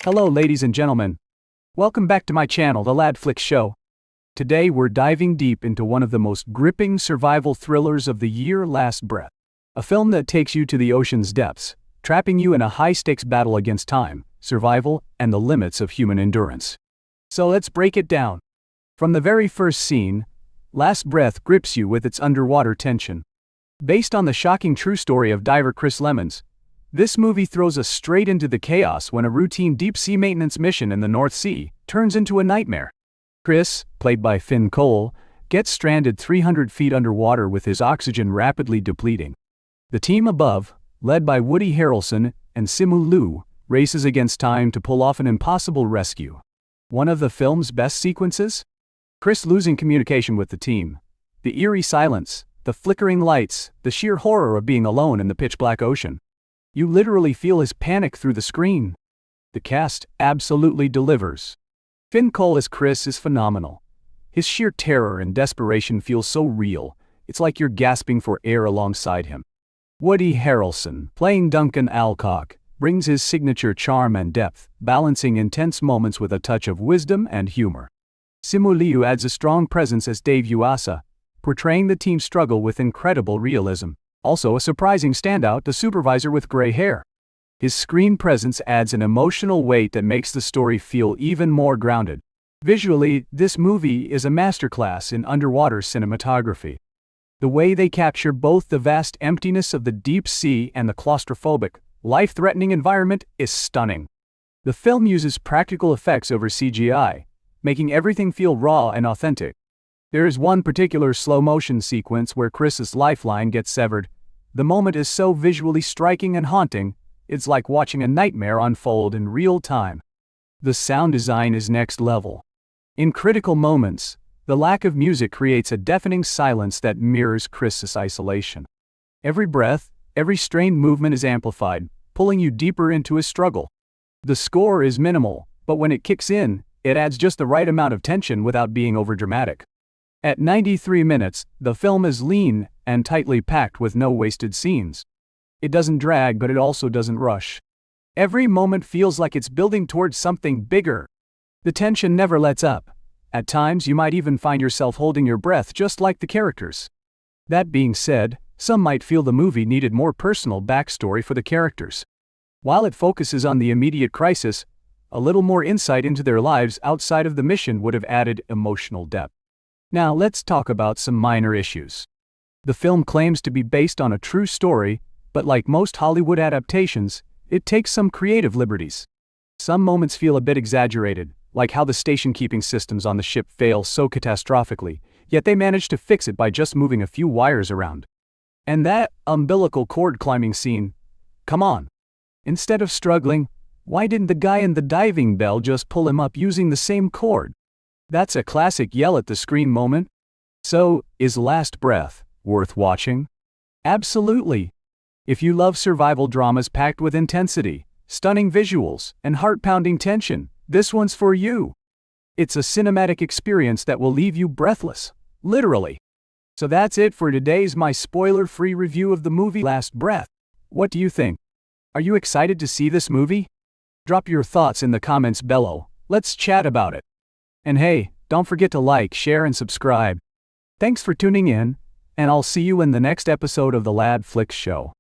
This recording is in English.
Hello ladies and gentlemen. Welcome back to my channel, The Lad Flick Show. Today we're diving deep into one of the most gripping survival thrillers of the year, Last Breath. A film that takes you to the ocean's depths, trapping you in a high-stakes battle against time, survival, and the limits of human endurance. So let's break it down. From the very first scene, Last Breath grips you with its underwater tension. Based on the shocking true story of diver Chris Lemons, this movie throws us straight into the chaos when a routine deep-sea maintenance mission in the North Sea turns into a nightmare. Chris, played by Finn Cole, gets stranded 300 feet underwater with his oxygen rapidly depleting. The team above, led by Woody Harrelson and Simu Liu, races against time to pull off an impossible rescue. One of the film's best sequences? Chris losing communication with the team. The eerie silence, the flickering lights, the sheer horror of being alone in the pitch-black ocean. You literally feel his panic through the screen. The cast absolutely delivers. Finn Cole as Chris is phenomenal. His sheer terror and desperation feel so real, it's like you're gasping for air alongside him. Woody Harrelson, playing Duncan Alcock, brings his signature charm and depth, balancing intense moments with a touch of wisdom and humor. Simu Liu adds a strong presence as Dave Uasa, portraying the team's struggle with incredible realism. Also a surprising standout, the supervisor with gray hair. His screen presence adds an emotional weight that makes the story feel even more grounded. Visually, this movie is a masterclass in underwater cinematography. The way they capture both the vast emptiness of the deep sea and the claustrophobic, life-threatening environment is stunning. The film uses practical effects over CGI, making everything feel raw and authentic. There is one particular slow-motion sequence where Chris's lifeline gets severed. The moment is so visually striking and haunting, it's like watching a nightmare unfold in real time. The sound design is next level. In critical moments, the lack of music creates a deafening silence that mirrors Chris's isolation. Every breath, every strained movement is amplified, pulling you deeper into his struggle. The score is minimal, but when it kicks in, it adds just the right amount of tension without being overdramatic. At 93 minutes, the film is lean and tightly packed with no wasted scenes. It doesn't drag, but it also doesn't rush. Every moment feels like it's building towards something bigger. The tension never lets up. At times, you might even find yourself holding your breath just like the characters. That being said, some might feel the movie needed more personal backstory for the characters. While it focuses on the immediate crisis, a little more insight into their lives outside of the mission would have added emotional depth. Now let's talk about some minor issues. The film claims to be based on a true story, but like most Hollywood adaptations, it takes some creative liberties. Some moments feel a bit exaggerated, like how the station-keeping systems on the ship fail so catastrophically, yet they manage to fix it by just moving a few wires around. And that umbilical cord climbing scene, come on. Instead of struggling, why didn't the guy in the diving bell just pull him up using the same cord? That's a classic yell at the screen moment. So, is Last Breath worth watching? Absolutely. If you love survival dramas packed with intensity, stunning visuals, and heart-pounding tension, this one's for you. It's a cinematic experience that will leave you breathless, literally. So that's it for today's my spoiler-free review of the movie Last Breath. What do you think? Are you excited to see this movie? Drop your thoughts in the comments below. Let's chat about it. And hey, don't forget to like, share, and subscribe. Thanks for tuning in, and I'll see you in the next episode of The Lad Flick Show.